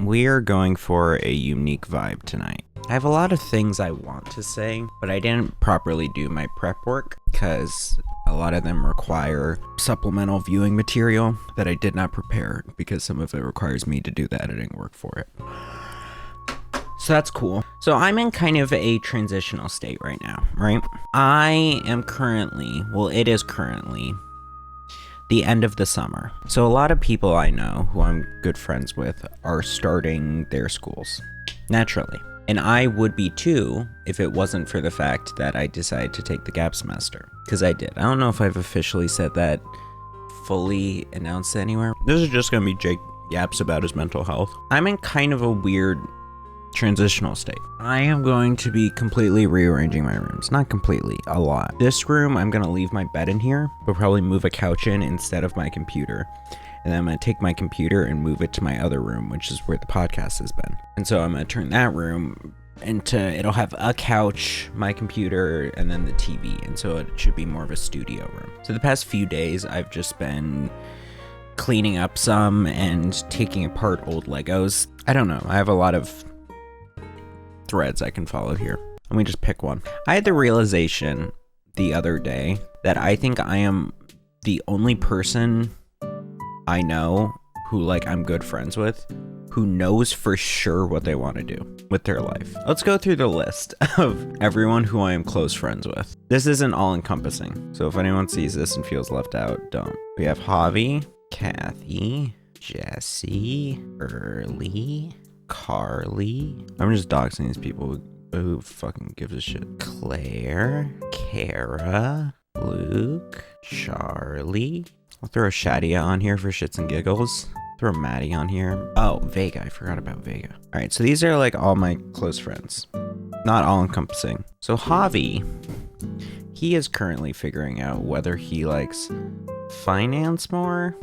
we're going for a unique vibe tonight. I have a lot of things I want to say, but I didn't properly do my prep work because a lot of them require supplemental viewing material that I did not prepare because some of it requires me to do the editing work for it. So that's cool. So I'm in kind of a transitional state right now, right? I am currently, well, it is currently the end of the summer. So a lot of people I know who I'm good friends with are starting their schools, naturally. And I would be too if it wasn't for the fact that I decided to take the gap semester. Because I did. I don't know if I've officially said that, fully announced anywhere. This is just gonna be Jake yaps about his mental health. I'm in kind of a weird transitional state. I am going to be completely rearranging my rooms. Not completely, a lot. This room, I'm gonna leave my bed in here, but probably move a couch in instead of my computer. And then I'm gonna take my computer and move it to my other room, which is where the podcast has been. And so I'm gonna turn that room into, it'll have a couch, my computer, and then the TV. And so it should be more of a studio room. So the past few days, I've just been cleaning up some and taking apart old Legos. I don't know, I have a lot of threads I can follow here. Let me just pick one. I had the realization the other day that I think I am the only person I know who, like, I'm good friends with, who knows for sure what they want to do with their life. Let's go through the list of everyone who I am close friends with. This isn't all encompassing, so if anyone sees this and feels left out, don't. We have Javi, Kathy, Jesse, Early, Carly. I'm just doxing these people. Who fucking gives a shit? Claire, Kara, Luke, Charlie. I'll throw Shadia on here for shits and giggles. Throw Maddie on here. Oh, Vega. I forgot about Vega. All right, so these are like all my close friends. Not all encompassing. So Javi, he is currently figuring out whether he likes finance more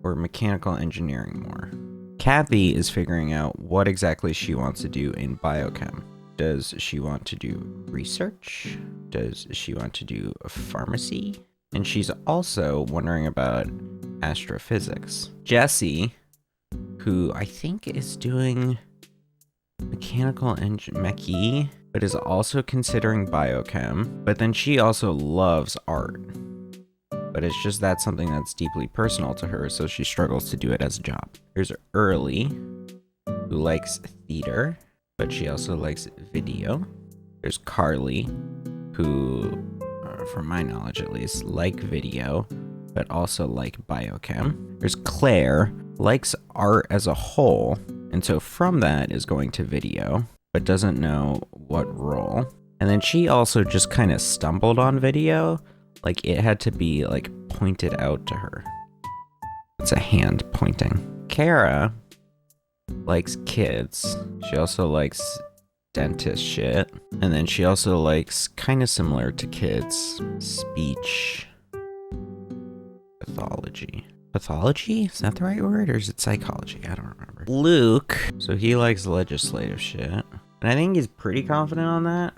or mechanical engineering more. Kathy is figuring out what exactly she wants to do in biochem. Does she want to do research? Does she want to do pharmacy? And she's also wondering about astrophysics. Jessie, who I think is doing mechanical mechie, but is also considering biochem. But then she also loves art. But it's just that's something that's deeply personal to her, so she struggles to do it as a job. There's Early, who likes theater, but she also likes video. There's Carly, who, from my knowledge at least, like video, but also like biochem. There's Claire, likes art as a whole, and so from that is going to video, but doesn't know what role. And then she also just kind of stumbled on video. Like, it had to be, like, pointed out to her. It's a hand pointing. Kara likes kids. She also likes dentist shit. And then she also likes, kind of similar to kids, speech pathology. Pathology? Is that the right word? Or is it psychology? I don't remember. Luke, so he likes legislative shit. And I think he's pretty confident on that.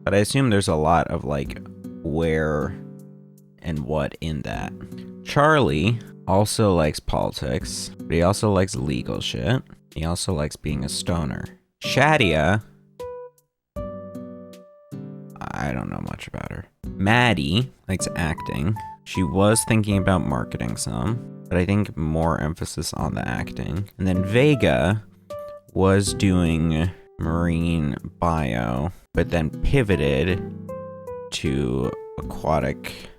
But I assume there's a lot of, like, where and what in that. Charlie also likes politics, but he also likes legal shit. He also likes being a stoner. Shadia, I don't know much about her. Maddie likes acting. She was thinking about marketing some, but I think more emphasis on the acting. And then Vega was doing marine bio, but then pivoted to aquatic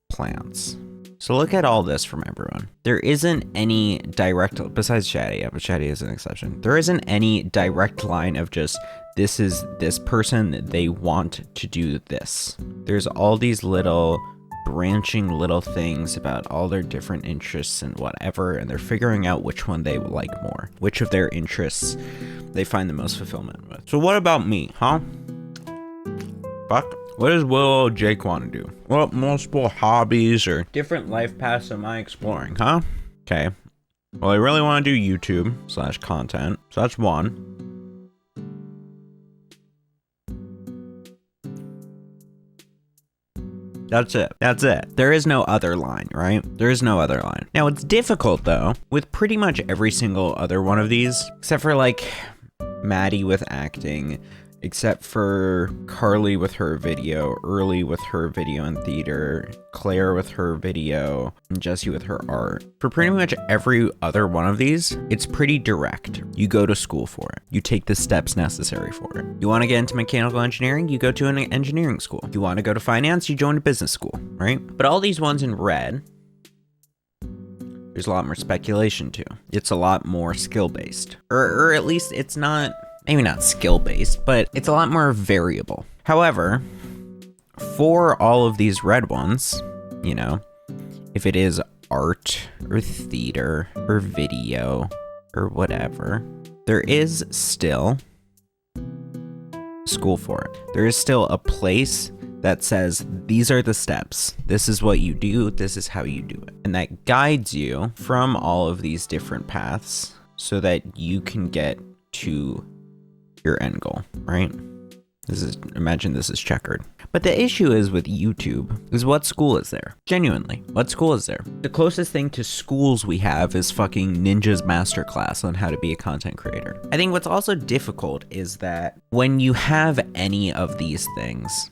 plants. So look at all this from everyone. There isn't any direct, besides Shadia, but Shadia is an exception. There isn't any direct line of just, this is this person, they want to do this. There's all these little branching little things about all their different interests and whatever, and they're figuring out which one they like more, which of their interests they find the most fulfillment with. So what about me, huh? Fuck. What does little old Jake want to do? What multiple hobbies or different life paths am I exploring, huh? Okay. Well, I really want to do YouTube/content. So that's one. That's it. That's it. There is no other line, right? There is no other line. Now, it's difficult, though, with pretty much every single other one of these, except for, like, Maddie with acting, except for Carly with her video, Early with her video and theater, Claire with her video, and Jessie with her art. For pretty much every other one of these, it's pretty direct. You go to school for it. You take the steps necessary for it. You want to get into mechanical engineering? You go to an engineering school. You want to go to finance? You join a business school, right? But all these ones in red, there's a lot more speculation too. It's a lot more skill-based. Or at least it's not... maybe not skill-based, but it's a lot more variable. However, for all of these red ones, you know, if it is art or theater or video or whatever, there is still school for it. There is still a place that says, these are the steps. This is what you do. This is how you do it. And that guides you from all of these different paths so that you can get to your end goal, right? Imagine this is checkered. But the issue is with YouTube is what school is there? Genuinely, what school is there? The closest thing to schools we have is fucking Ninja's masterclass on how to be a content creator. I think what's also difficult is that when you have any of these things,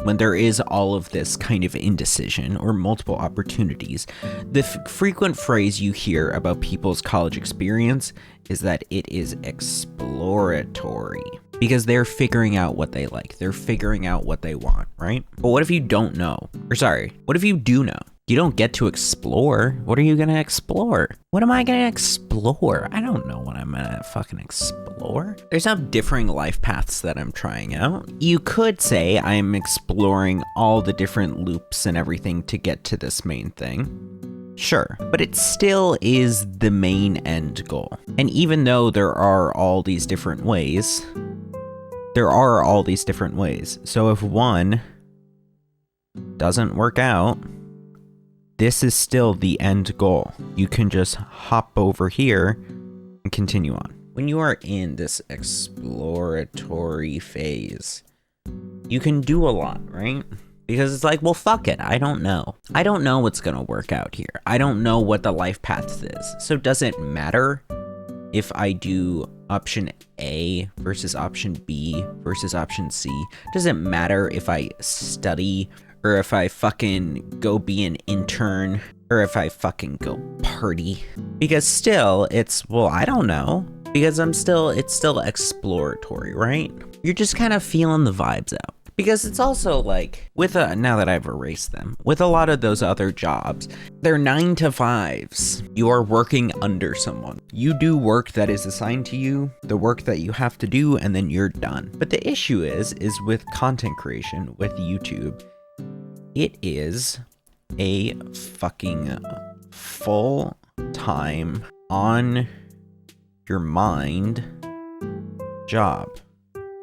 when there is all of this kind of indecision or multiple opportunities, the frequent phrase you hear about people's college experience is that it is exploratory because they're figuring out what they like. They're figuring out what they want, right? But what if you don't know? Or sorry, what if you do know? You don't get to explore. What are you gonna explore? What am I gonna explore? I don't know what I'm gonna fucking explore. There's now differing life paths that I'm trying out. You could say I'm exploring all the different loops and everything to get to this main thing. Sure, but it still is the main end goal. And even though there are all these different ways, so if one doesn't work out, this is still the end goal. You can just hop over here and continue on. When you are in this exploratory phase, you can do a lot, right? Because it's like, well, fuck it. I don't know. I don't know what's gonna work out here. I don't know what the life path is. So does it matter if I do option A versus option B versus option C? Does it matter if I study or if I fucking go be an intern, or if I fucking go party? Because still, it's, well, I don't know. Because it's still exploratory, right? You're just kind of feeling the vibes out. Because it's also like, now that I've erased them, with a lot of those other jobs, they're 9 to 5s. You are working under someone. You do work that is assigned to you, the work that you have to do, and then you're done. But the issue is with content creation, with YouTube, it is a fucking full-time, on your mind job.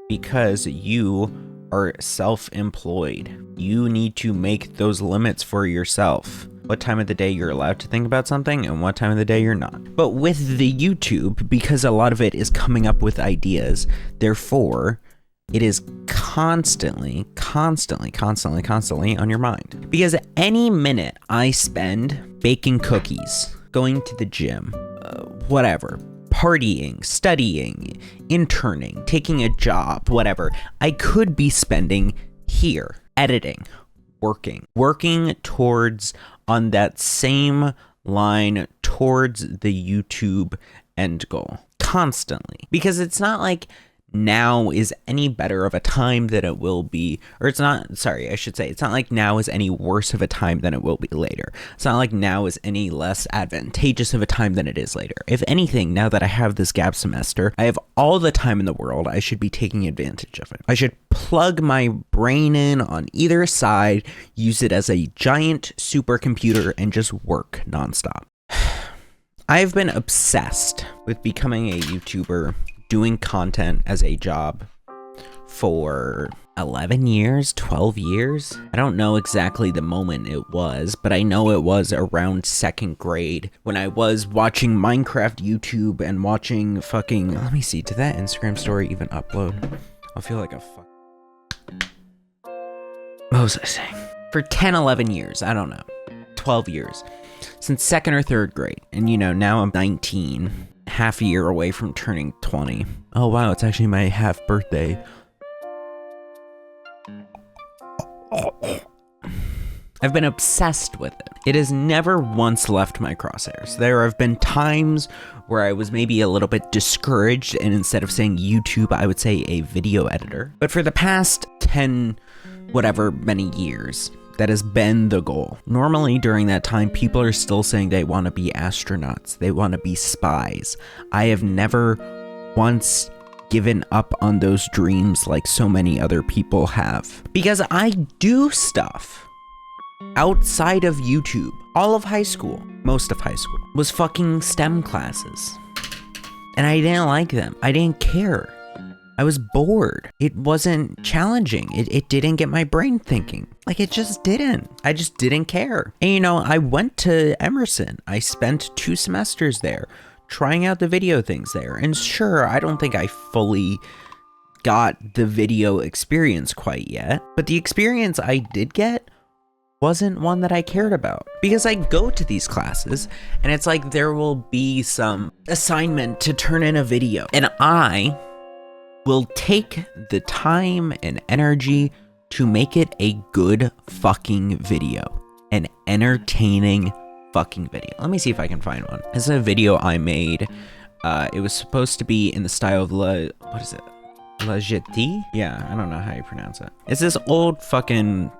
Because you are self-employed. You need to make those limits for yourself. What time of the day you're allowed to think about something and what time of the day you're not. But with the YouTube, because a lot of it is coming up with ideas, therefore, it is constantly on your mind. Because any minute I spend baking cookies, going to the gym, whatever, partying, studying, interning, taking a job, whatever, I could be spending here, editing, working towards, on that same line towards the YouTube end goal, constantly. Because it's not like now is any better of a time than it will be, or it's not like now is any worse of a time than it will be later. It's not like now is any less advantageous of a time than it is later. If anything, now that I have this gap semester, I have all the time in the world. I should be taking advantage of it. I should plug my brain in on either side, use it as a giant supercomputer, and just work nonstop. I've been obsessed with becoming a YouTuber, doing content as a job for 11 years, 12 years. I don't know exactly the moment it was, but I know it was around second grade when I was watching Minecraft YouTube and watching fucking, let me see, did that Instagram story even upload? I'll feel like a fuck. What was I saying? for 10, 11 years. I don't know. 12 years. Since 2nd or 3rd grade. And now I'm 19. Half a year away from turning 20. Oh wow, it's actually my half birthday. I've been obsessed with it. It has never once left my crosshairs. There have been times where I was maybe a little bit discouraged, and instead of saying YouTube, I would say a video editor. But for the past 10, whatever many years, that has been the goal. Normally during that time, people are still saying they want to be astronauts. They want to be spies. I have never once given up on those dreams like so many other people have. Because I do stuff outside of YouTube. All of high school, most of high school, was fucking STEM classes. And I didn't like them. I didn't care. I was bored. It wasn't challenging. It didn't get my brain thinking. Like, it just didn't. I just didn't care. And I went to Emerson. I spent 2 semesters there trying out the video things there. And sure, I don't think I fully got the video experience quite yet. But the experience I did get wasn't one that I cared about, because I go to these classes and it's like there will be some assignment to turn in a video, and I will take the time and energy to make it a good fucking video, an entertaining fucking video. Let me see if I can find one. This is a video I made. It was supposed to be in the style of La Jetée? Yeah, I don't know how you pronounce it. It's this old fucking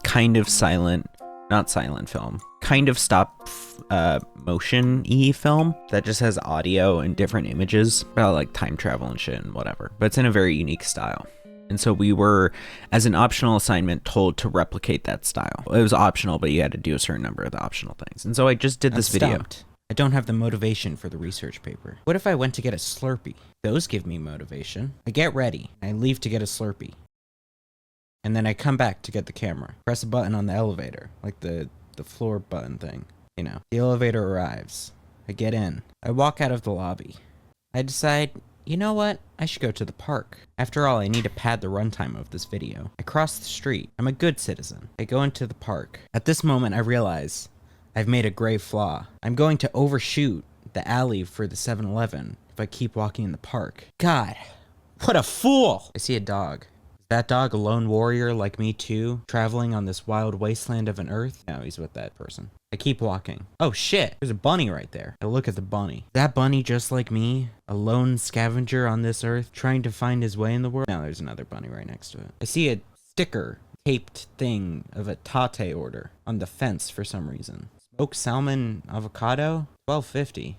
kind of silent, not silent film, kind of stop motion-y film that just has audio and different images about like time travel and shit and whatever, but it's in a very unique style. And so we were, as an optional assignment, told to replicate that style. It was optional, but you had to do a certain number of the optional things. And so I just did this video. I don't have the motivation for the research paper. What if I went to get a Slurpee? Those give me motivation. I get ready. I leave to get a Slurpee. And then I come back to get the camera. Press a button on the elevator, like the floor button thing. The elevator arrives. I get in. I walk out of the lobby. I decide, you know what? I should go to the park. After all, I need to pad the runtime of this video. I cross the street. I'm a good citizen. I go into the park. At this moment, I realize I've made a grave flaw. I'm going to overshoot the alley for the 7-Eleven if I keep walking in the park. God, what a fool! I see a dog. That dog a lone warrior like me too, traveling on this wild wasteland of an earth? No, he's with that person. I keep walking. Oh shit, there's a bunny right there. I look at the bunny. That bunny just like me, a lone scavenger on this earth, trying to find his way in the world? No, there's another bunny right next to it. I see a sticker, taped thing of a tate order on the fence for some reason. Smoked salmon avocado? $12.50.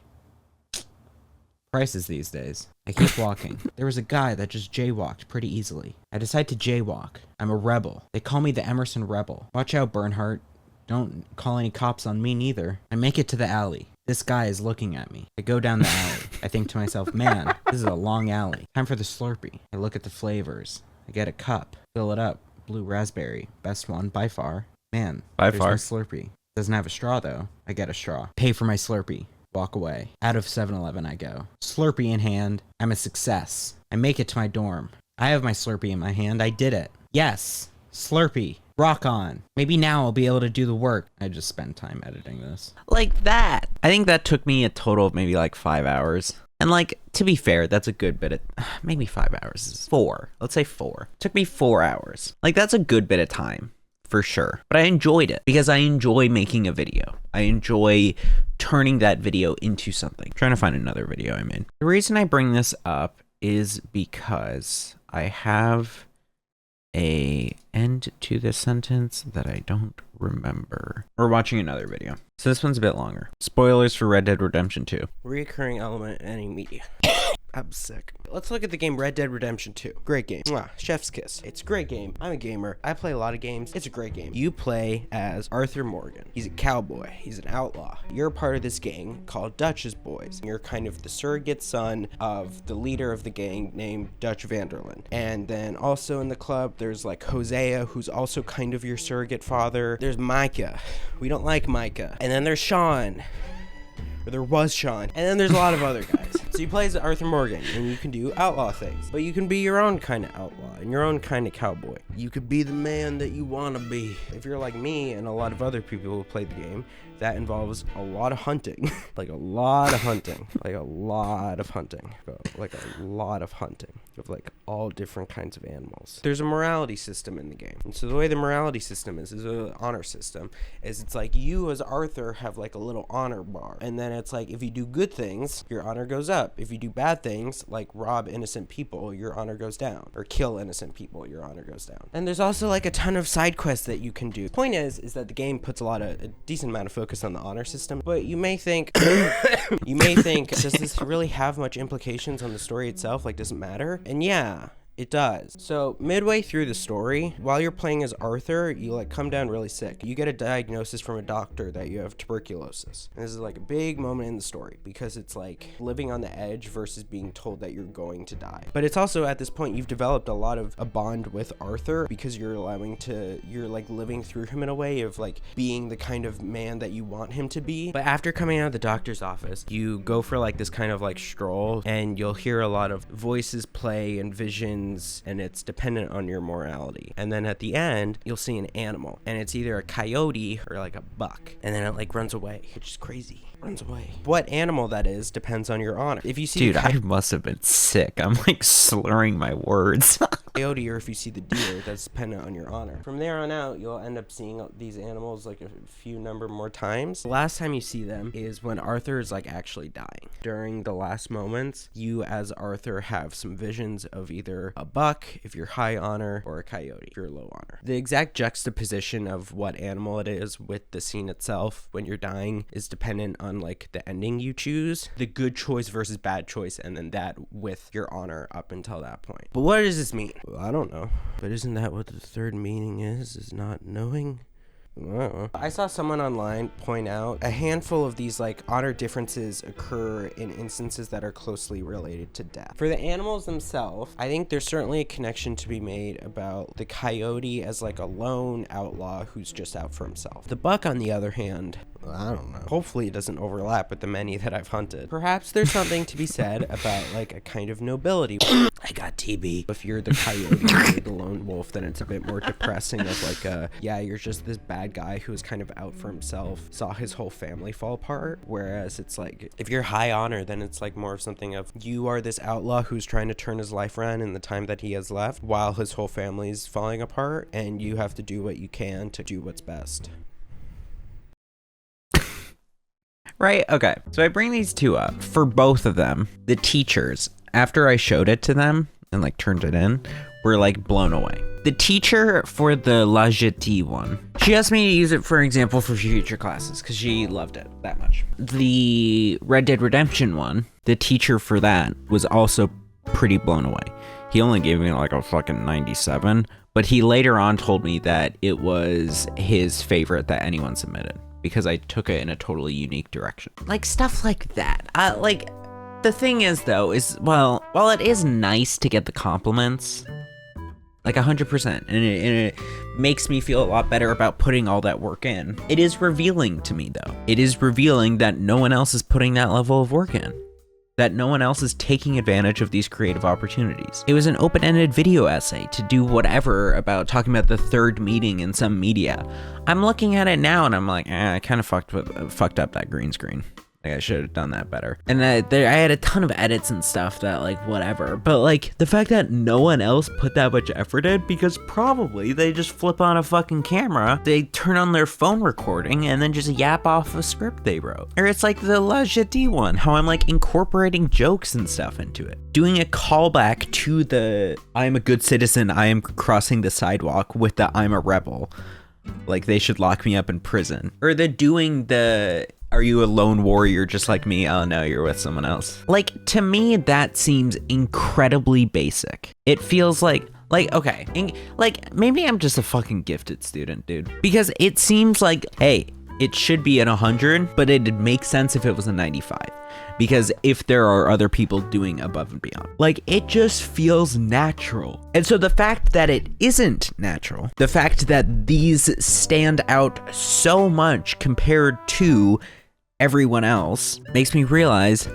Prices these days. I keep walking. There was a guy that just jaywalked pretty easily. I decide to jaywalk. I'm a rebel. They call me the Emerson Rebel. Watch out, Bernhardt. Don't call any cops on me neither. I make it to the alley. This guy is looking at me. I go down the alley. I think to myself, man, this is a long alley. Time for the Slurpee. I look at the flavors. I get a cup. Fill it up. Blue raspberry. Best one by far. Man, there's no Slurpee. Doesn't have a straw though. I get a straw. Pay for my Slurpee. Walk away. Out of 7-Eleven I go. Slurpee in hand. I'm a success. I make it to my dorm. I have my Slurpee in my hand. I did it. Yes. Slurpee. Rock on. Maybe now I'll be able to do the work. I just spent time editing this. Like that. I think that took me a total of maybe like 5 hours. And like, to be fair, that's a good bit of, maybe 5 hours. 4. Let's say 4. It took me 4 hours. Like, that's a good bit of time. For sure. But I enjoyed it because I enjoy making a video. I enjoy turning that video into something. I'm trying to find another video I made. The reason I bring this up is because I have a end to this sentence that I don't remember. We're watching another video. So this one's a bit longer. Spoilers for Red Dead Redemption 2. Recurring element in any media. I'm sick. Let's look at the game Red Dead Redemption 2. Great game. Mwah, chef's kiss. It's a great game. I'm a gamer. I play a lot of games. It's a great game. You play as Arthur Morgan. He's a cowboy. He's an outlaw. You're part of this gang called Dutch's Boys. You're kind of the surrogate son of the leader of the gang named Dutch Vanderland. And then also in the club, there's like Hosea, who's also kind of your surrogate father. There's Micah. We don't like Micah. And then there's Sean. Or there was Sean. And then there's a lot of other guys. So you play as Arthur Morgan, and you can do outlaw things, but you can be your own kind of outlaw and your own kind of cowboy. You could be the man that you want to be. If you're like me and a lot of other people who play the game, that involves a lot of hunting. Like a lot of hunting. Like a lot of hunting. Like a lot of hunting of like all different kinds of animals. There's a morality system in the game. And so the way the morality system is an honor system, is it's like you as Arthur have like a little honor bar. And then it's like if you do good things, your honor goes up. If you do bad things, like rob innocent people, your honor goes down. Or kill innocent people, your honor goes down. And there's also like a ton of side quests that you can do. The point is that the game puts a decent amount of focus on the honor system, but you may think, does this really have much implications on the story itself? Like, does it matter? And yeah, it does. So midway through the story, while you're playing as Arthur, you like come down really sick. You get a diagnosis from a doctor that you have tuberculosis. And this is like a big moment in the story because it's like living on the edge versus being told that you're going to die. But it's also at this point you've developed a bond with Arthur because you're like living through him in a way of like being the kind of man that you want him to be. But after coming out of the doctor's office, you go for like this kind of like stroll and you'll hear a lot of voices play and visions, and it's dependent on your morality. And then at the end, you'll see an animal, and it's either a coyote or like a buck, and then it like runs away, which is crazy. Runs away. What animal that is depends on your honor. If you see Dude, I must have been sick. I'm like slurring my words. coyote, or if you see the deer, that's dependent on your honor. From there on out, you'll end up seeing these animals like a few number more times. The last time you see them is when Arthur is like actually dying. During the last moments, you as Arthur have some visions of either a buck if you're high honor or a coyote if you're low honor. The exact juxtaposition of what animal it is with the scene itself when you're dying is dependent on like the ending you choose, the good choice versus bad choice, and then that with your honor up until that point. But what does this mean? Well, I don't know. But isn't that what the third meaning is not knowing? I saw someone online point out a handful of these like honor differences occur in instances that are closely related to death. For the animals themselves, I think there's certainly a connection to be made about the coyote as like a lone outlaw who's just out for himself. The buck, on the other hand, I don't know. Hopefully it doesn't overlap with the many that I've hunted. Perhaps there's something to be said about like a kind of nobility. I got TB. If you're the coyote or you're the lone wolf, then it's a bit more depressing of like you're just this bad guy who was kind of out for himself, saw his whole family fall apart. Whereas it's like, if you're high honor, then it's like more of something of you are this outlaw who's trying to turn his life around in the time that he has left while his whole family's falling apart, and you have to do what you can to do what's best. Right, okay. So I bring these two up. For both of them, the teachers, after I showed it to them and like turned it in, were like blown away. The teacher for the La Jetée one, she asked me to use it for example for future classes because she loved it that much. The Red Dead Redemption one, the teacher for that was also pretty blown away. He only gave me like a fucking 97, but he later on told me that it was his favorite that anyone submitted, because I took it in a totally unique direction. Like stuff like that. Like the thing is though, is while it is nice to get the compliments, like 100%, and it makes me feel a lot better about putting all that work in. It is revealing to me though. It is revealing that no one else is putting that level of work in. That no one else is taking advantage of these creative opportunities. It was an open-ended video essay to do whatever about talking about the third meeting in some media. I'm looking at it now and I'm like, I kind of fucked up that green screen. Like I should have done that better. And I had a ton of edits and stuff that like whatever. But like the fact that no one else put that much effort in, because probably they just flip on a fucking camera, they turn on their phone recording and then just yap off a script they wrote. Or it's like the La Jetée one, how I'm like incorporating jokes and stuff into it. Doing a callback to the I'm a good citizen, I am crossing the sidewalk with the I'm a rebel. Like they should lock me up in prison. Or doing the are you a lone warrior just like me? Oh no, you're with someone else. Like to me, that seems incredibly basic. It feels like okay, like maybe I'm just a fucking gifted student, dude. Because it seems like, hey, it should be at 100, but it'd make sense if it was a 95. Because if there are other people doing above and beyond, like it just feels natural. And so the fact that it isn't natural, the fact that these stand out so much compared to everyone else, makes me realize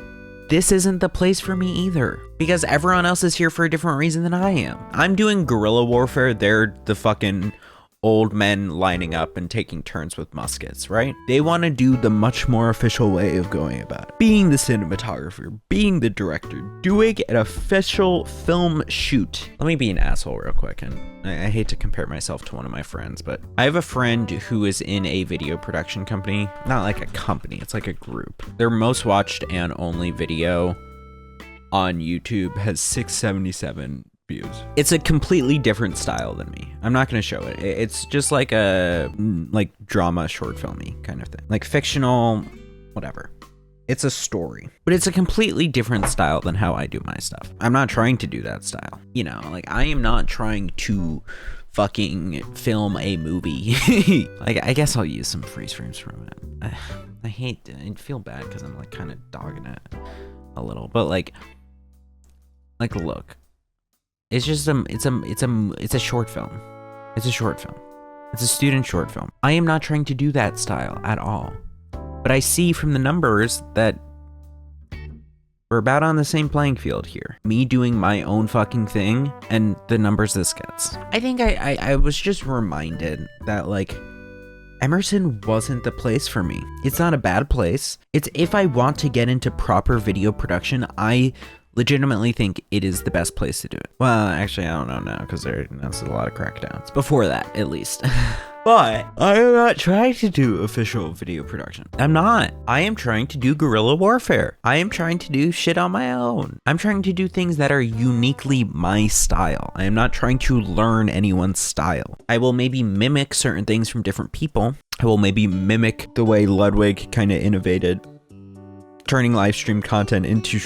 this isn't the place for me either, because everyone else is here for a different reason than I am. I'm doing guerrilla warfare. They're the fucking old men lining up and taking turns with muskets, right? They want to do the much more official way of going about it. Being the cinematographer, being the director, doing an official film shoot. Let me be an asshole real quick, and I hate to compare myself to one of my friends, but I have a friend who is in a video production company. Not like a company, it's like a group. Their most watched and only video on YouTube has 677 views. It's a completely different style than me. I'm not going to show it. It's just like a drama short filmy kind of thing. Like fictional, whatever. It's a story. But it's a completely different style than how I do my stuff. I'm not trying to do that style. You know, like I am not trying to fucking film a movie. Like I guess I'll use some freeze frames from it. I feel bad because I'm like kind of dogging it a little. But like look. It's just it's a short film. It's a short film. It's a student short film. I am not trying to do that style at all. But I see from the numbers that we're about on the same playing field here. Me doing my own fucking thing and the numbers this gets. I think I was just reminded that like Emerson wasn't the place for me. It's not a bad place. It's if I want to get into proper video production, I legitimately think it is the best place to do it. Well, actually, I don't know now because that's a lot of crackdowns. Before that, at least. But I am not trying to do official video production. I'm not. I am trying to do guerrilla warfare. I am trying to do shit on my own. I'm trying to do things that are uniquely my style. I am not trying to learn anyone's style. I will maybe mimic certain things from different people. I will maybe mimic the way Ludwig kind of innovated, turning live stream content into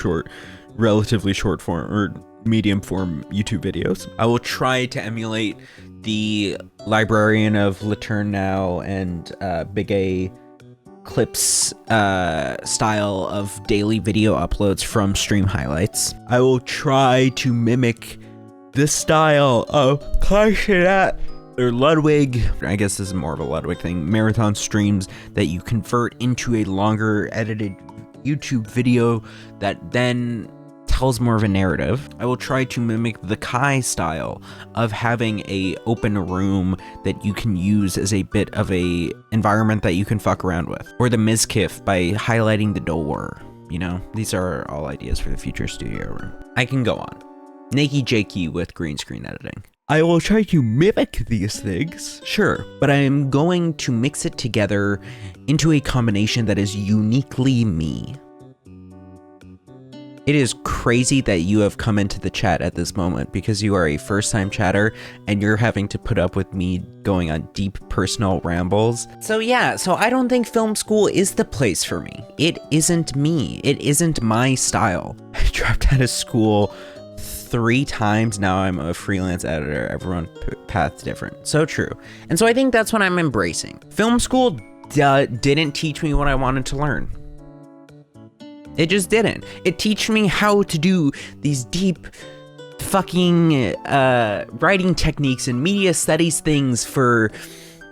relatively short form or medium form YouTube videos. I will try to emulate the Librarian of Laturn Now and Big A Clips style of daily video uploads from stream highlights. I will try to mimic the style of Carshonat or Ludwig. I guess this is more of a Ludwig thing. Marathon streams that you convert into a longer edited YouTube video that then tells more of a narrative. I will try to mimic the Kai style of having a open room that you can use as a bit of a environment that you can fuck around with. Or the Mizkif by highlighting the door. You know, these are all ideas for the future studio room. I can go on. Nakey Jakey with green screen editing. I will try to mimic these things, sure, but I am going to mix it together into a combination that is uniquely me. It is crazy that you have come into the chat at this moment because you are a first-time chatter and you're having to put up with me going on deep personal rambles. So yeah, I don't think film school is the place for me. It isn't me. It isn't my style. I dropped out of school 3 times. Now I'm a freelance editor. Everyone's path's different. So true. And so I think that's what I'm embracing. Film school didn't teach me what I wanted to learn. It just didn't. It teach me how to do these deep fucking writing techniques and media studies things for,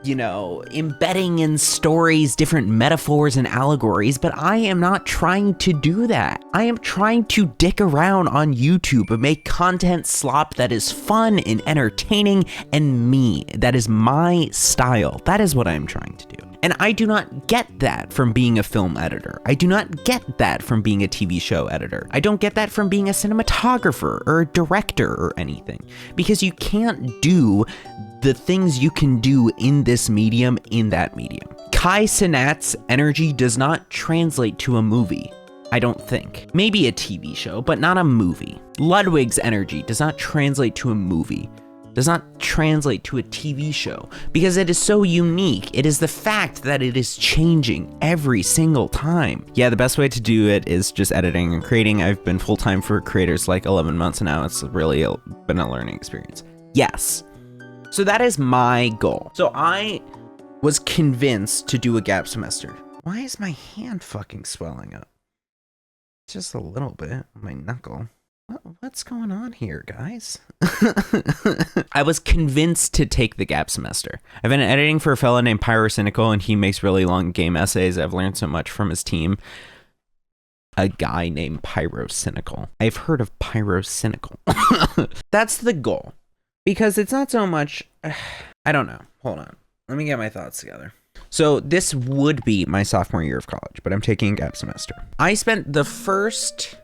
you know, embedding in stories different metaphors and allegories, but I am not trying to do that. I am trying to dick around on YouTube and make content slop that is fun and entertaining and me. That is my style. That is what I am trying to do. And I do not get that from being a film editor. I do not get that from being a TV show editor. I don't get that from being a cinematographer or a director or anything. Because you can't do the things you can do in this medium in that medium. Kai Cenat's energy does not translate to a movie. I don't think. Maybe a TV show, but not a movie. Ludwig's energy does not translate to a movie. Does not translate to a TV show because it is so unique. It is the fact that it is changing every single time. Yeah, the best way to do it is just editing and creating. I've been full-time for creators like 11 months now. It's really been a learning experience. Yes. So that is my goal. So I was convinced to do a gap semester. Why is my hand fucking swelling up? Just a little bit, my knuckle. What's going on here, guys? I was convinced to take the gap semester. I've been editing for a fella named Pyrocynical, and he makes really long game essays. I've learned so much from his team. a guy named Pyrocynical. I've heard of Pyrocynical. That's the goal. Because it's not so much... I don't know. Hold on. Let me get my thoughts together. So this would be my sophomore year of college, but I'm taking a gap semester. I spent the first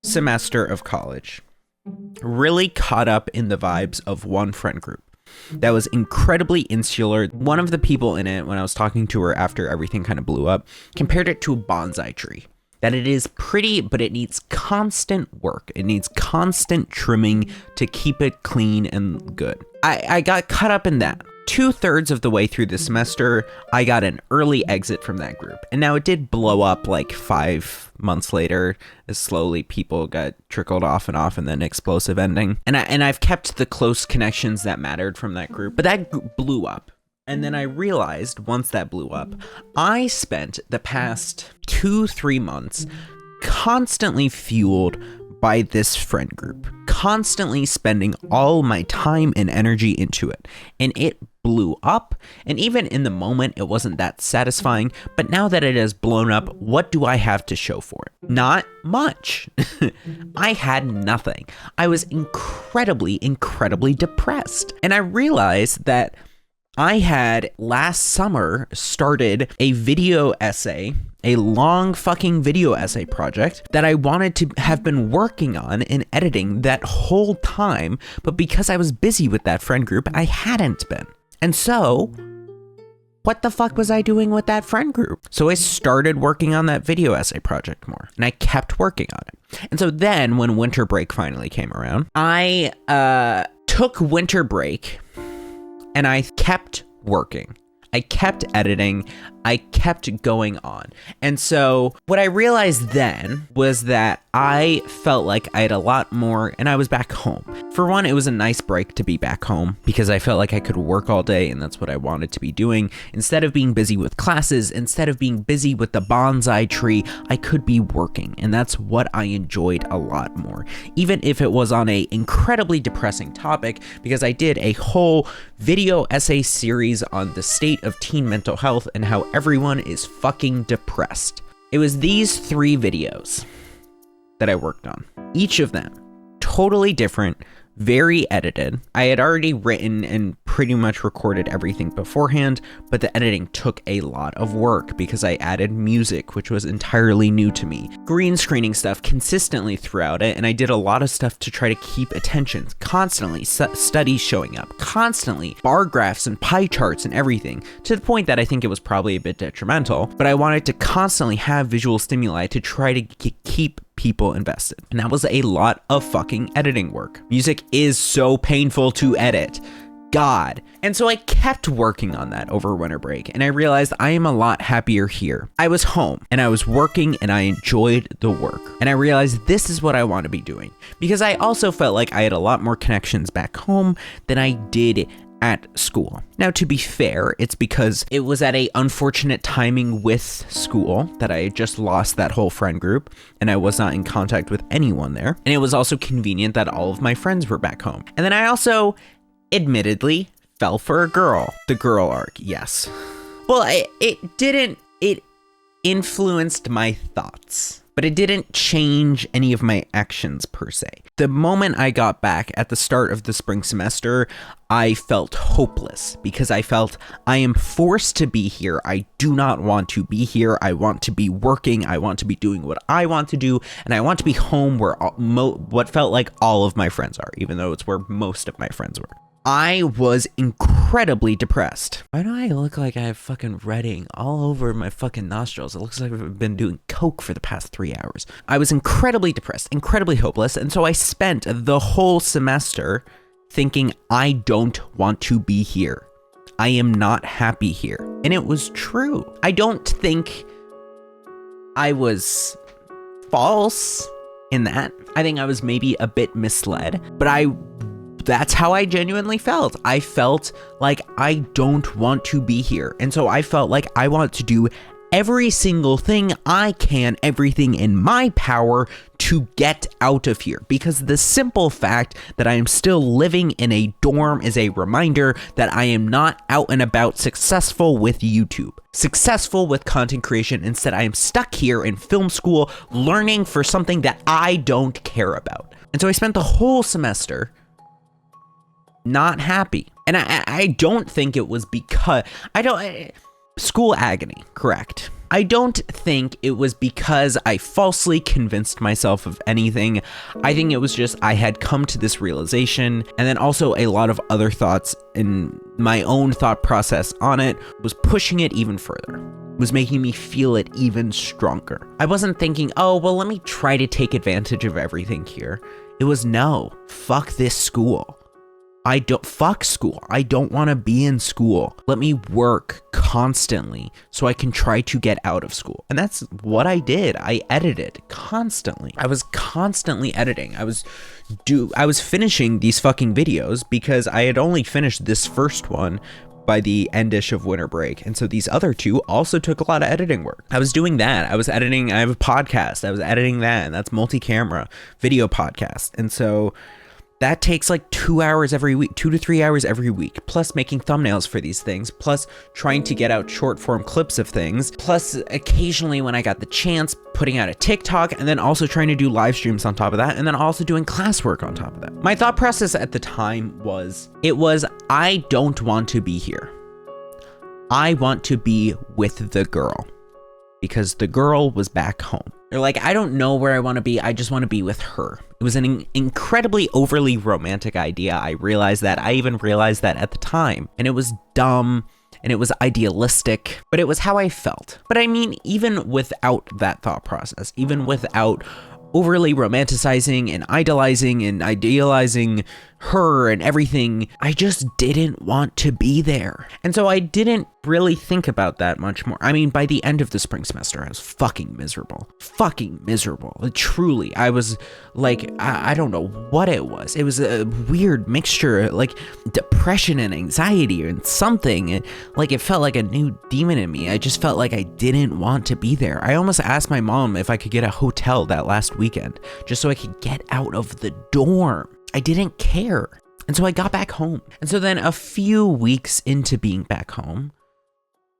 semester of college really caught up in the vibes of one friend group that was incredibly insular. One of the people in it, when I was talking to her after everything kind of blew up, compared it to a bonsai tree. That it is pretty, but it needs constant work. It needs constant trimming to keep it clean and good. I got caught up in that. 2/3 of the way through the semester, I got an early exit from that group. And now it did blow up like 5 months later, as slowly people got trickled off and then explosive ending. And I've kept the close connections that mattered from that group, but that blew up. And then I realized once that blew up, I spent the past 2-3 months constantly fueled by this friend group, constantly spending all my time and energy into it. And it blew up. And even in the moment, it wasn't that satisfying. But now that it has blown up, what do I have to show for it? Not much. I had nothing. I was incredibly depressed. And I realized that I had last summer started a video essay, a long fucking video essay project that I wanted to have been working on and editing that whole time, but because I was busy with that friend group, I hadn't been. And so, what the fuck was I doing with that friend group? So I started working on that video essay project more, and I kept working on it. And so then when winter break finally came around, I took winter break and I kept working. I kept editing. I kept going on. And so what I realized then was that I felt like I had a lot more, and I was back home. For one, it was a nice break to be back home because I felt like I could work all day, and that's what I wanted to be doing. Instead of being busy with classes, instead of being busy with the bonsai tree, I could be working, and that's what I enjoyed a lot more. Even if it was on a incredibly depressing topic, because I did a whole video essay series on the state of teen mental health and how everyone is fucking depressed. It was these 3 videos that I worked on. Each of them totally different, very edited. I had already written and pretty much recorded everything beforehand, but the editing took a lot of work because I added music, which was entirely new to me. Green screening stuff consistently throughout it, and I did a lot of stuff to try to keep attention, constantly studies showing up, constantly bar graphs and pie charts and everything, to the point that I think it was probably a bit detrimental, but I wanted to constantly have visual stimuli to try to keep people invested. And that was a lot of fucking editing work. Music is so painful to edit. God. And so I kept working on that over winter break, and I realized I am a lot happier here. I was home and I was working and I enjoyed the work. And I realized this is what I want to be doing, because I also felt like I had a lot more connections back home than I did at school. Now, to be fair, it's because it was at a unfortunate timing with school that I had just lost that whole friend group and I was not in contact with anyone there. And it was also convenient that all of my friends were back home. And then I also admittedly fell for a girl. The girl arc, yes. Well, it influenced my thoughts, but it didn't change any of my actions per se. The moment I got back at the start of the spring semester, I felt hopeless because I felt I am forced to be here. I do not want to be here. I want to be working. I want to be doing what I want to do. And I want to be home where what felt like all of my friends are, even though it's where most of my friends were. I was incredibly depressed. Why do I look like I have fucking redding all over my fucking nostrils? It looks like I've been doing coke for the past 3 hours. I was incredibly depressed, incredibly hopeless, and so I spent the whole semester thinking I don't want to be here. I am not happy here. And it was true. I don't think I was false in that. I think I was maybe a bit misled, but that's how I genuinely felt. I felt like I don't want to be here. And so I felt like I want to do every single thing I can, everything in my power to get out of here, because the simple fact that I am still living in a dorm is a reminder that I am not out and about successful with YouTube, successful with content creation. Instead, I am stuck here in film school learning for something that I don't care about. And so I spent the whole semester not happy. And I don't think it was because school agony, correct. I don't think it was because I falsely convinced myself of anything. I think it was just I had come to this realization, and then also a lot of other thoughts in my own thought process on it was pushing it even further, was making me feel it even stronger. I wasn't thinking, oh, well, let me try to take advantage of everything here. It was, no, fuck this school. Fuck school. I don't want to be in school. Let me work constantly so I can try to get out of school. And that's what I did. I edited constantly. I was constantly editing. I was finishing these fucking videos because I had only finished this first one by the endish of winter break. And so these other two also took a lot of editing work. I was doing that. I was editing. I have a podcast. I was editing that. And that's multi-camera video podcast. And so that takes like 2 hours every week, 2 to 3 hours every week, plus making thumbnails for these things, plus trying to get out short form clips of things, plus occasionally when I got the chance, putting out a TikTok, and then also trying to do live streams on top of that, and then also doing classwork on top of that. My thought process at the time was, I don't want to be here. I want to be with the girl, because the girl was back home. They're like, I don't know where I want to be. I just want to be with her. It was an incredibly overly romantic idea. I realized that. I even realized that at the time. And it was dumb and it was idealistic, but it was how I felt. But I mean, even without that thought process, even without overly romanticizing and idolizing and idealizing her and everything, I just didn't want to be there. And so I didn't really think about that much more. I mean, by the end of the spring semester, I was fucking miserable. Truly, I was like, I don't know what it was. It was a weird mixture, like depression and anxiety and something. And like, it felt like a new demon in me. I just felt like I didn't want to be there. I almost asked my mom if I could get a hotel that last weekend, just so I could get out of the dorm. I didn't care. And so I got back home. And so then a few weeks into being back home,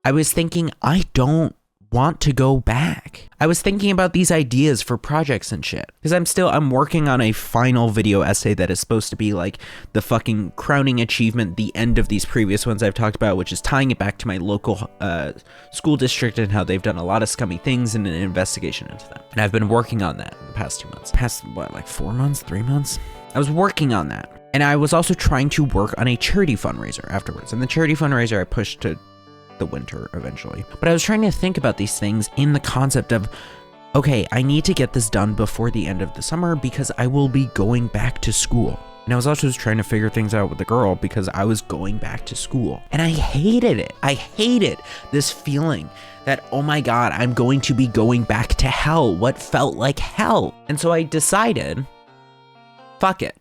I was thinking, I don't want to go back. I was thinking about these ideas for projects and shit. Because I'm working on a final video essay that is supposed to be like the fucking crowning achievement, the end of these previous ones I've talked about, which is tying it back to my local school district and how they've done a lot of scummy things and an investigation into them. And I've been working on that in the past 2 months. Like 4 months, 3 months? I was working on that. And I was also trying to work on a charity fundraiser afterwards. And the charity fundraiser I pushed to the winter eventually. But I was trying to think about these things in the concept of, okay, I need to get this done before the end of the summer because I will be going back to school. And I was also just trying to figure things out with the girl because I was going back to school. And I hated it. I hated this feeling that, oh my God, I'm going to be going back to hell, what felt like hell. And so I decided, fuck it.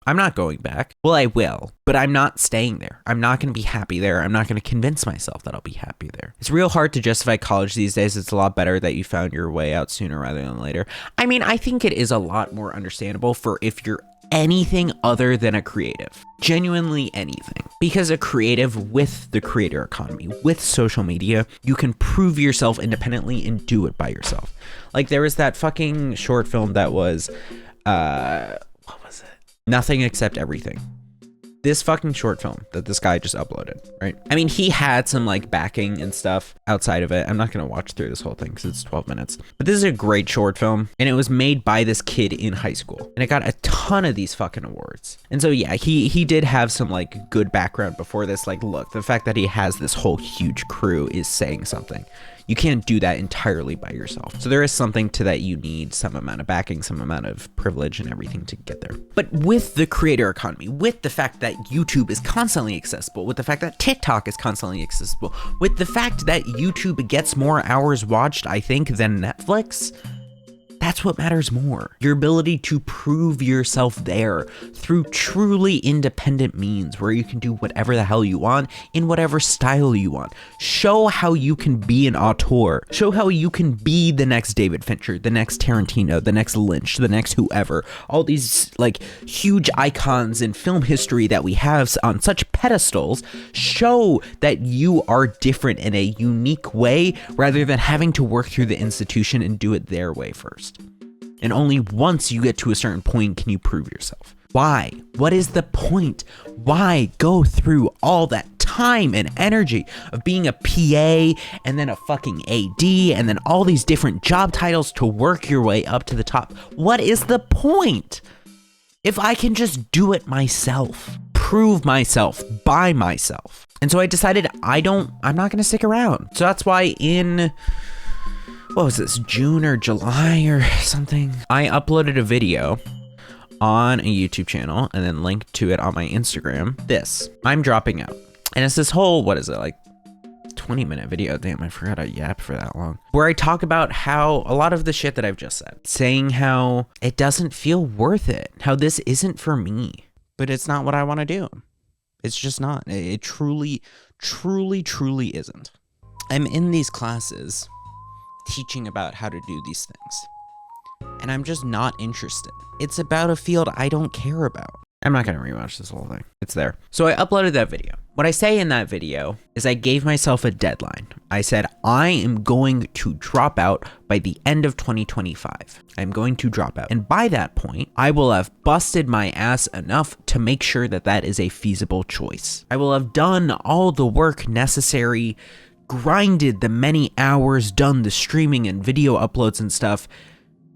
I'm not going back. Well, I will, but I'm not staying there. I'm not going to be happy there. I'm not going to convince myself that I'll be happy there. It's real hard to justify college these days. It's a lot better that you found your way out sooner rather than later. I mean, I think it is a lot more understandable for if you're anything other than a creative. Genuinely anything. Because a creative with the creator economy, with social media, you can prove yourself independently and do it by yourself. Like there was that fucking short film that was, what was it? Nothing Except Everything. This fucking short film that this guy just uploaded, right? I mean, he had some like backing and stuff outside of it. I'm not going to watch through this whole thing because it's 12 minutes. But this is a great short film. And it was made by this kid in high school. And it got a ton of these fucking awards. And so, yeah, he did have some like good background before this. Like, look, the fact that he has this whole huge crew is saying something. You can't do that entirely by yourself. So there is something to that. You need some amount of backing, some amount of privilege and everything to get there. But with the creator economy, with the fact that YouTube is constantly accessible, with the fact that TikTok is constantly accessible, with the fact that YouTube gets more hours watched, I think, than Netflix, That's what matters more. Your ability to prove yourself there through truly independent means where you can do whatever the hell you want in whatever style you want. Show how you can be an auteur. Show how you can be the next David Fincher, the next Tarantino, the next Lynch, the next whoever. All these like huge icons in film history that we have on such pedestals. Show that you are different in a unique way rather than having to work through the institution and do it their way first. And only once you get to a certain point can you prove yourself. Why? What is the point? Why go through all that time and energy of being a PA and then a fucking AD and then all these different job titles to work your way up to the top? What is the point? If I can just do it myself, prove myself by myself. And so I decided I'm not going to stick around. So that's why in, what was this, June or July or something, I uploaded a video on a YouTube channel and then linked to it on my Instagram. I'm dropping out. And it's this whole, what is it, like 20-minute video. Damn, I forgot I yapped for that long. Where I talk about how a lot of the shit that I've just said, saying how it doesn't feel worth it, how this isn't for me, but it's not what I want to do. It's just not. It truly, truly, truly isn't. I'm in these classes teaching about how to do these things, and I'm just not interested. It's about a field I don't care about. I'm not going to rewatch this whole thing. It's there. So I uploaded that video. What I say in that video is I gave myself a deadline. I said, I am going to drop out by the end of 2025. I'm going to drop out. And by that point, I will have busted my ass enough to make sure that that is a feasible choice. I will have done all the work necessary, grinded the many hours, done the streaming and video uploads and stuff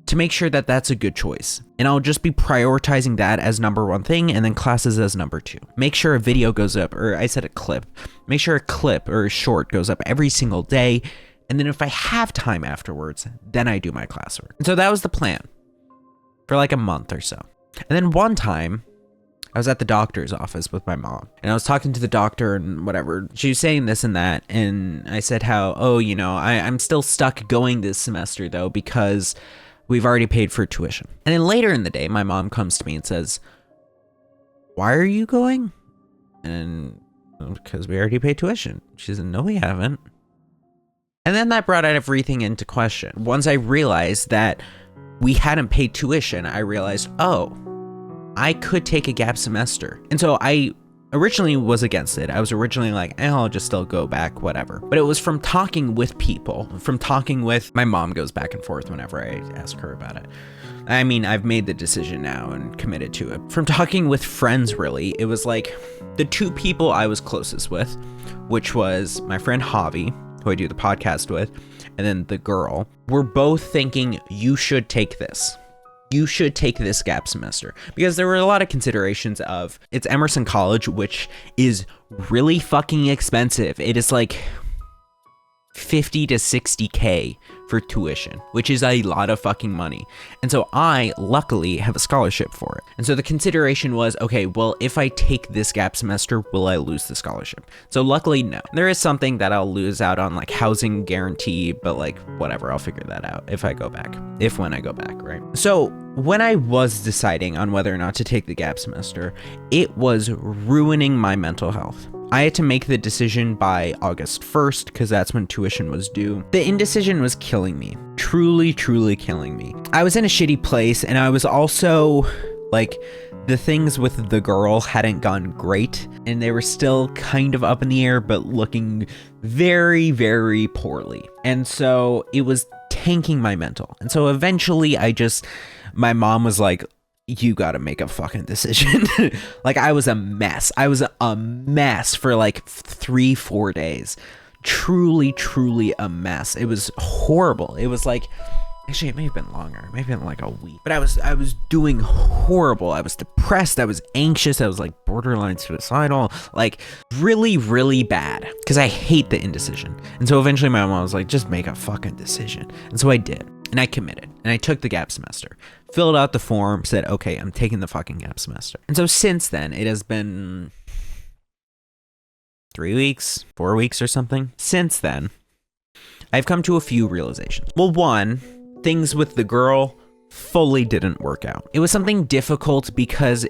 to make sure that that's a good choice. And I'll just be prioritizing that as number one thing and then classes as number two. Make sure a video goes up, or I said a clip. Make sure a clip or a short goes up every single day. And then if I have time afterwards, then I do my classwork. And so that was the plan for like a month or so. And then one time I was at the doctor's office with my mom and I was talking to the doctor and whatever. She was saying this and that. And I said how, I'm still stuck going this semester though, because we've already paid for tuition. And then later in the day, my mom comes to me and says, why are you going? And because we already paid tuition. She said, no, we haven't. And then that brought everything into question. Once I realized that we hadn't paid tuition, I realized, I could take a gap semester. And so I originally was against it. I was originally like, I'll just still go back, whatever. But it was from talking with people, my mom goes back and forth whenever I ask her about it. I mean, I've made the decision now and committed to it. From talking with friends, really, it was like the two people I was closest with, which was my friend Javi, who I do the podcast with, and then the girl, were both thinking, you should take this. You should take this gap semester, because there were a lot of considerations of it's Emerson College, which is really fucking expensive. It is like 50 to 60K for tuition, which is a lot of fucking money. And so I luckily have a scholarship for it. And so the consideration was, okay, well, if I take this gap semester, will I lose the scholarship? So luckily, no. There is something that I'll lose out on, like housing guarantee, but like whatever, I'll figure that out when I go back, right? So when I was deciding on whether or not to take the gap semester, it was ruining my mental health. I had to make the decision by August 1st because that's when tuition was due. The indecision was killing me. Truly, truly killing me. I was in a shitty place, and I was also like, the things with the girl hadn't gone great, and they were still kind of up in the air, but looking very, very poorly. And so it was tanking my mental. And so eventually my mom was like, you gotta make a fucking decision. Like, I was a mess. I was a mess for like 3-4 days. Truly, truly a mess. It was horrible. It was like, actually, it may have been longer. It may have been like a week. But I was doing horrible. I was depressed. I was anxious. I was like borderline suicidal. Like, really, really bad. Because I hate the indecision. And so eventually my mom was like, just make a fucking decision. And so I did. And I committed. And I took the gap semester. Filled out the form. Said, okay, I'm taking the fucking gap semester. And so since then, it has been 3 weeks, 4 weeks or something. Since then, I've come to a few realizations. Well, one, things with the girl fully didn't work out. It was something difficult because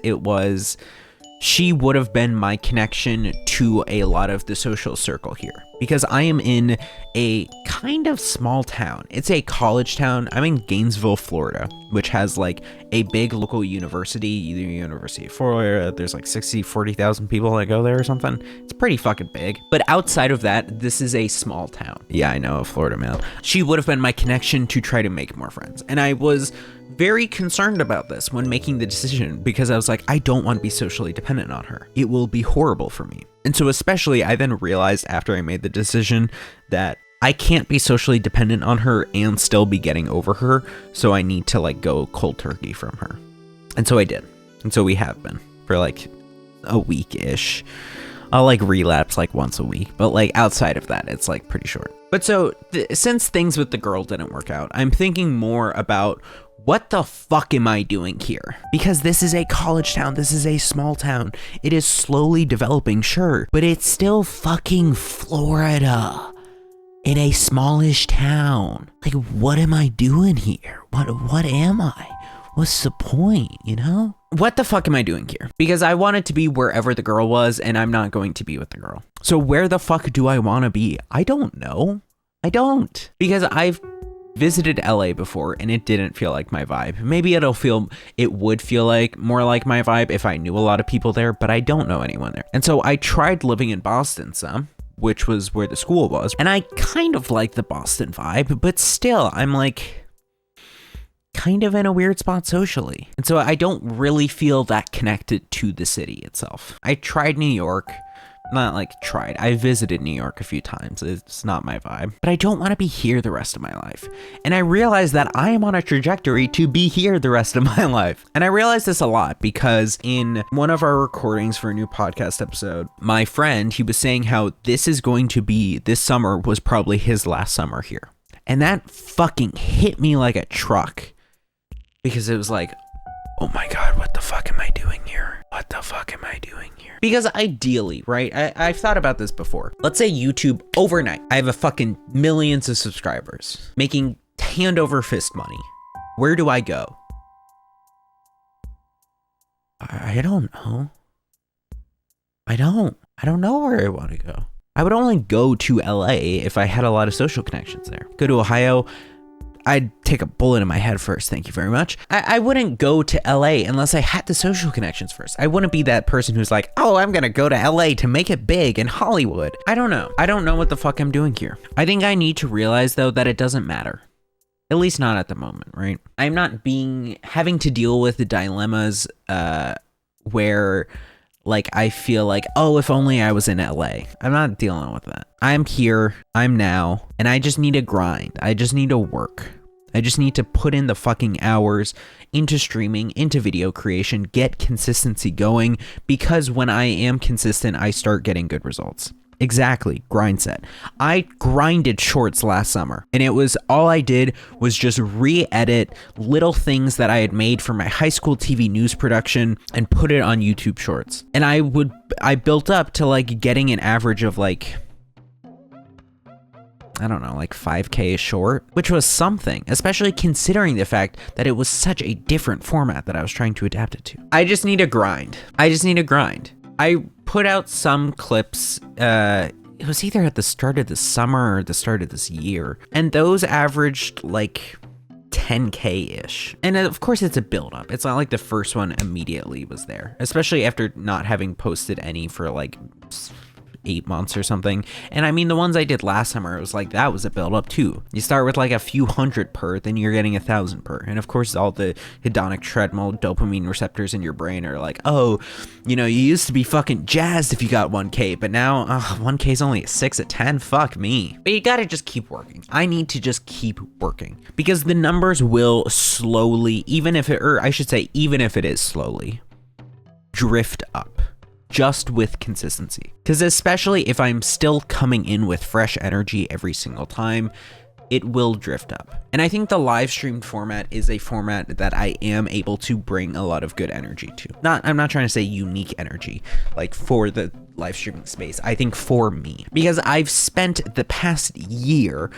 she would have been my connection to a lot of the social circle here, because I am in a kind of small town. It's a college town. I'm in Gainesville, Florida, which has like a big local university, the University of Florida. There's like 40,000 people that go there or something. It's pretty fucking big. But outside of that, this is a small town. Yeah, I know, a Florida man. She would have been my connection to try to make more friends. And I was very concerned about this when making the decision, because I was like, I don't want to be socially dependent on her. It will be horrible for me. And so especially, I then realized after I made the decision that I can't be socially dependent on her and still be getting over her. So I need to like go cold turkey from her. And so I did. And so we have been for like a week-ish. I'll like relapse like once a week, but like outside of that, it's like pretty short. But so since things with the girl didn't work out, I'm thinking more about what the fuck am I doing here? Because this is a college town. This is a small town. It is slowly developing, sure, but it's still fucking Florida in a smallish town. Like, what am I doing here? What am I? What's the point, you know? What the fuck am I doing here? Because I wanted to be wherever the girl was, and I'm not going to be with the girl. So where the fuck do I want to be? I don't know. I don't. Because I've visited LA before and it didn't feel like my vibe. Maybe it would feel like more like my vibe if I knew a lot of people there, but I don't know anyone there. And so I tried living in Boston some, which was where the school was, and I kind of like the Boston vibe, but still I'm like kind of in a weird spot socially. And so I don't really feel that connected to the city itself. I tried New York. Not like tried. I visited New York a few times. It's not my vibe. But I don't want to be here the rest of my life. And I realized that I am on a trajectory to be here the rest of my life. And I realized this a lot because in one of our recordings for a new podcast episode, my friend, he was saying how this summer was probably his last summer here. And that fucking hit me like a truck. Because it was like, oh my God, what the fuck am I doing here? What the fuck am I doing here? Because ideally, right, I've thought about this before. Let's say YouTube overnight, I have a fucking millions of subscribers making hand over fist money. Where do I go? I don't know. I don't know where I want to go. I would only go to LA if I had a lot of social connections there. Go to Ohio. I'd take a bullet in my head first, thank you very much. I wouldn't go to LA unless I had the social connections first. I wouldn't be that person who's like, oh, I'm gonna go to LA to make it big in Hollywood. I don't know. I don't know what the fuck I'm doing here. I think I need to realize though that it doesn't matter. At least not at the moment, right? I'm not having to deal with the dilemmas where like I feel like, oh, if only I was in LA. I'm not dealing with that. I'm here, I'm now, and I just need to grind. I just need to work. I just need to put in the fucking hours into streaming, into video creation, get consistency going, because when I am consistent, I start getting good results. Exactly, grindset. I grinded shorts last summer, and it was all I did was just re-edit little things that I had made for my high school TV news production and put it on YouTube Shorts. And I built up to like getting an average of like, I don't know, like 5K a short, which was something, especially considering the fact that it was such a different format that I was trying to adapt it to. I just need to grind. I put out some clips, it was either at the start of the summer or the start of this year, and those averaged like 10K-ish. And of course it's a build-up. It's not like the first one immediately was there, especially after not having posted any for like 8 months or something. And I mean, the ones I did last summer, it was like, that was a build up too. You start with like a few hundred per, then you're getting 1,000 per. And of course, all the hedonic treadmill dopamine receptors in your brain are like, oh, you know, you used to be fucking jazzed if you got 1K, but now 1K is only a 6 at 10. Fuck me. But you gotta just keep working. I need to just keep working because the numbers will slowly, even if it is slowly, drift up. Just with consistency. Because especially if I'm still coming in with fresh energy every single time, it will drift up. And I think the live streamed format is a format that I am able to bring a lot of good energy to. I'm not trying to say unique energy, like for the live streaming space. I think for me, because I've spent the past year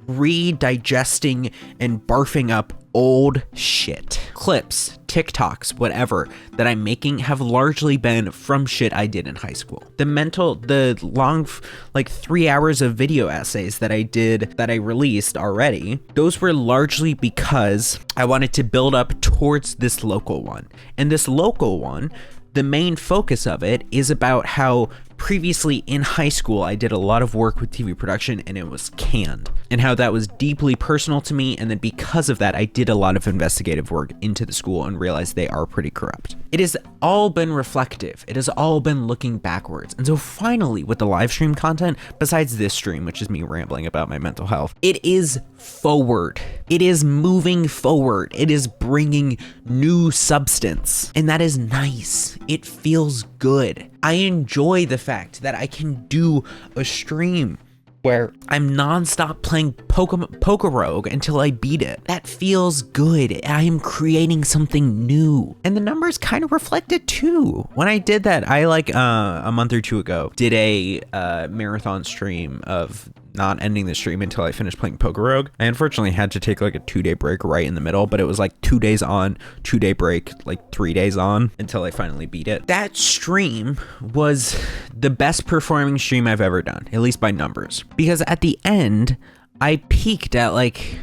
redigesting and barfing up old shit. Clips, TikToks, whatever that I'm making have largely been from shit I did in high school. The long, like 3 hours of video essays that I released already, those were largely because I wanted to build up towards this local one. And this local one, the main focus of it is about how previously in high school I did a lot of work with TV production and it was canned, and how that was deeply personal to me, and then because of that I did a lot of investigative work into the school and realized they are pretty corrupt. It has all been reflective, it has all been looking backwards, and so finally with the live stream content, besides this stream, which is me rambling about my mental health, it is forward. It is moving forward. It is bringing new substance, and that is nice. It feels good. I enjoy the fact that I can do a stream where I'm nonstop playing Poker Rogue until I beat it. That feels good. I am creating something new. And the numbers kind of reflect it too. When I did that, I a month or two ago, did a marathon stream of not ending the stream until I finished playing Poker Rogue. I unfortunately had to take like a 2-day break right in the middle, but it was like 2 days on, 2-day break, like 3 days on until I finally beat it. That stream was the best performing stream I've ever done, at least by numbers, because at the end I peaked at like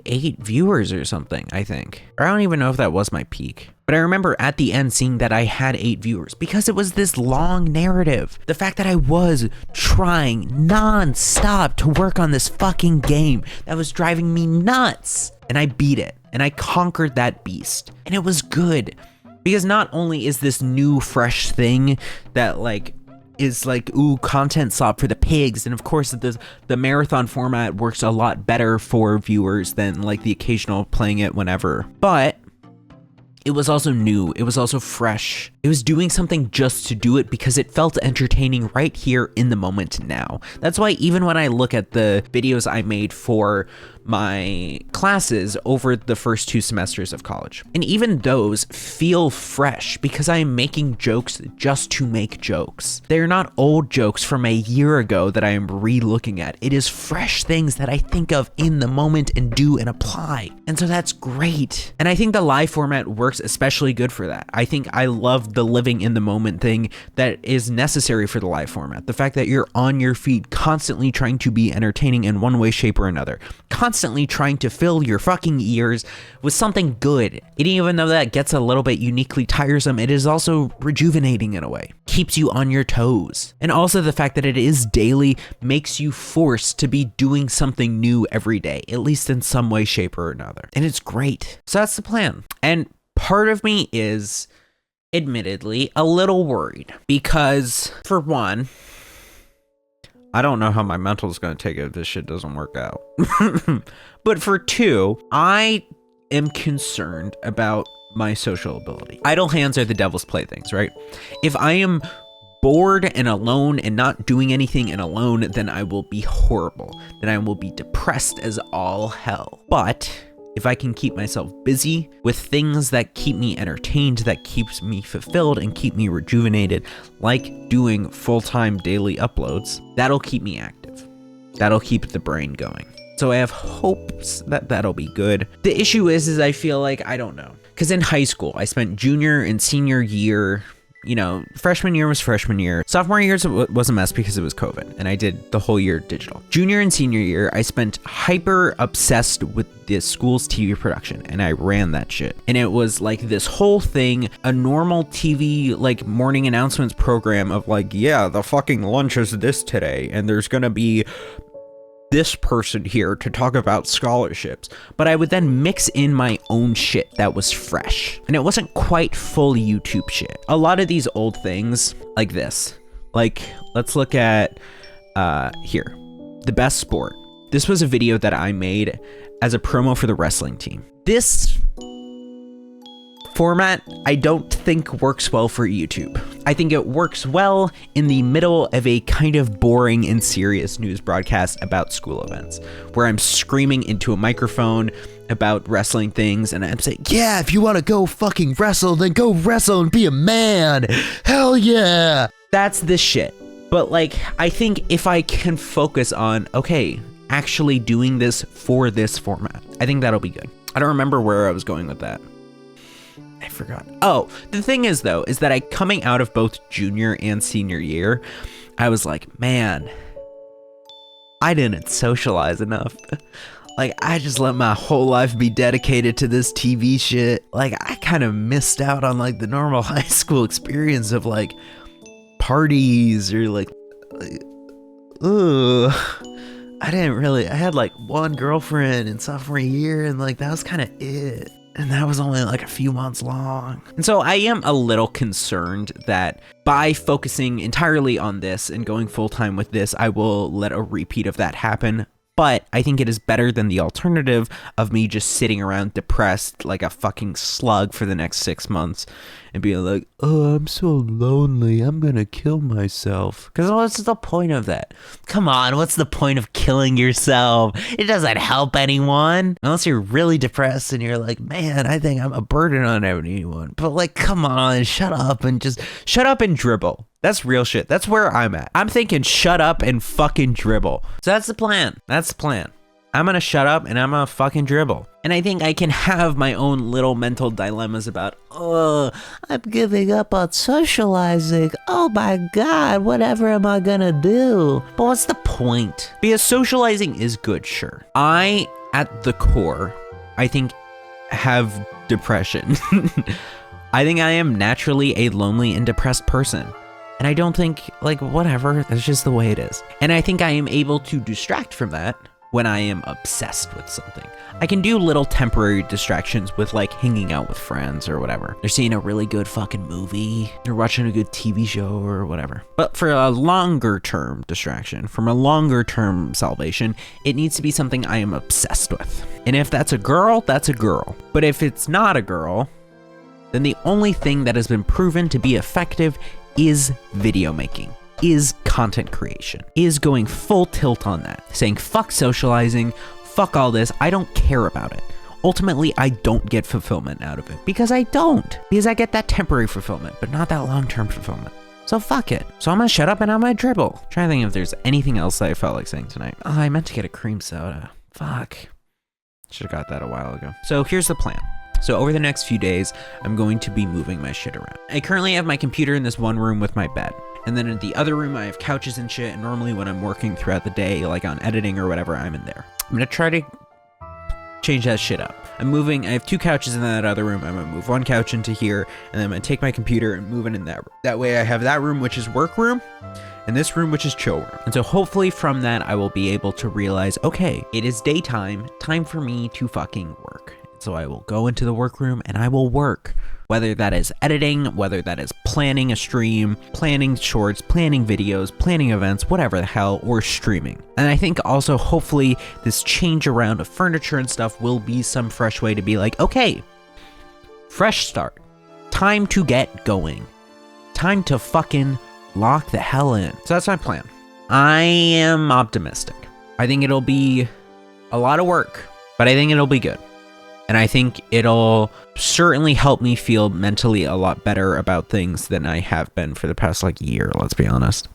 8 viewers or something, I think. Or I don't even know if that was my peak. But I remember at the end seeing that I had 8 viewers because it was this long narrative. The fact that I was trying non-stop to work on this fucking game that was driving me nuts. And I beat it. And I conquered that beast. And it was good. Because not only is this new fresh thing that is like, ooh, content slop for the pigs. And of course the marathon format works a lot better for viewers than like the occasional playing it whenever. But it was also new. It was also fresh. It was doing something just to do it because it felt entertaining right here in the moment now. That's why even when I look at the videos I made for my classes over the first 2 semesters of college, and even those feel fresh because I am making jokes just to make jokes. They're not old jokes from a year ago that I am re-looking at. It is fresh things that I think of in the moment and do and apply. And so that's great. And I think the live format works especially good for that. I think I love the living in the moment thing that is necessary for the live format. The fact that you're on your feet constantly trying to be entertaining in one way, shape, or another. Constantly trying to fill your fucking ears with something good. And even though that gets a little bit uniquely tiresome, it is also rejuvenating in a way. Keeps you on your toes. And also the fact that it is daily makes you forced to be doing something new every day, at least in some way, shape, or another. And it's great. So that's the plan. And part of me is admittedly a little worried because, for one, I don't know how my mental is going to take it if this shit doesn't work out. But for 2, I am concerned about my social ability. Idle hands are the devil's playthings, right? If I am bored and alone and not doing anything and alone, then I will be horrible. Then I will be depressed as all hell. But if I can keep myself busy with things that keep me entertained, that keeps me fulfilled and keep me rejuvenated, like doing full-time daily uploads, that'll keep me active. That'll keep the brain going. So I have hopes that that'll be good. The issue is I feel like, I don't know. Because in high school, I spent junior and senior year, freshman year was freshman year. Sophomore year was a mess because it was COVID, and I did the whole year digital. Junior and senior year, I spent hyper obsessed with the school's TV production, and I ran that shit. And it was like this whole thing, a normal TV, like morning announcements program of like, yeah, the fucking lunch is this today, and there's gonna be this person here to talk about scholarships. But I would then mix in my own shit that was fresh. And it wasn't quite full YouTube shit. A lot of these old things like this, like let's look at here, The Best Sport. This was a video that I made as a promo for the wrestling team. This format I don't think works well for YouTube. I think it works well in the middle of a kind of boring and serious news broadcast about school events, where I'm screaming into a microphone about wrestling things, and I'm saying, yeah, if you want to go fucking wrestle, then go wrestle and be a man. Hell yeah. That's this shit. But like, I think if I can focus on, okay, actually doing this for this format, I think that'll be good. I don't remember where I was going with that. I forgot. Oh, the thing is though, is that coming out of both junior and senior year, I was like, man, I didn't socialize enough. Like, I just let my whole life be dedicated to this TV shit. Like, I kind of missed out on like the normal high school experience of like parties or like I had like one girlfriend in sophomore year, and like that was kind of it. And that was only like a few months long. And so I am a little concerned that by focusing entirely on this and going full time with this, I will let a repeat of that happen. But I think it is better than the alternative of me just sitting around depressed like a fucking slug for the next 6 months and being like, oh, I'm so lonely, I'm gonna kill myself. Because what's the point of that? Come on, what's the point of killing yourself? It doesn't help anyone. Unless you're really depressed and you're like, man, I think I'm a burden on anyone. But like, come on, shut up and dribble. That's real shit. That's where I'm at. I'm thinking shut up and fucking dribble. So that's the plan. I'm gonna shut up and I'm gonna fucking dribble. And I think I can have my own little mental dilemmas about, oh, I'm giving up on socializing. Oh my God, whatever am I gonna do? But what's the point? Because socializing is good, sure. I, at the core, I think have depression. I think I am naturally a lonely and depressed person. And I don't think, like, whatever, that's just the way it is. And I think I am able to distract from that when I am obsessed with something. I can do little temporary distractions with, like, hanging out with friends or whatever. They're seeing a really good fucking movie. They're watching a good TV show or whatever. But for a longer term distraction, from a longer term salvation, it needs to be something I am obsessed with. And if that's a girl, that's a girl. But if it's not a girl, then the only thing that has been proven to be effective is video making, is content creation, is going full tilt on that, saying fuck socializing, fuck all this, I don't care about it. Ultimately, I don't get fulfillment out of it because I get that temporary fulfillment, but not that long-term fulfillment. So fuck it. So I'm gonna shut up and I'm gonna dribble. I'm trying to think if there's anything else that I felt like saying tonight. Oh, I meant to get a cream soda. Fuck. Should have got that a while ago. So here's the plan. So over the next few days, I'm going to be moving my shit around. I currently have my computer in this one room with my bed. And then in the other room, I have couches and shit. And normally when I'm working throughout the day, like on editing or whatever, I'm in there. I'm going to try to change that shit up. I have 2 couches in that other room. I'm going to move one couch into here. And then I'm going to take my computer and move it in that room. That way I have that room, which is work room, and this room, which is chill room. And so hopefully from that, I will be able to realize, okay, it is daytime, time for me to fucking work. So I will go into the workroom and I will work, whether that is editing, whether that is planning a stream, planning shorts, planning videos, planning events, whatever the hell, or streaming. And I think also hopefully this change around of furniture and stuff will be some fresh way to be like, okay, fresh start, time to get going, time to fucking lock the hell in. So that's my plan. I am optimistic. I think it'll be a lot of work, but I think it'll be good. And I think it'll certainly help me feel mentally a lot better about things than I have been for the past like year, let's be honest.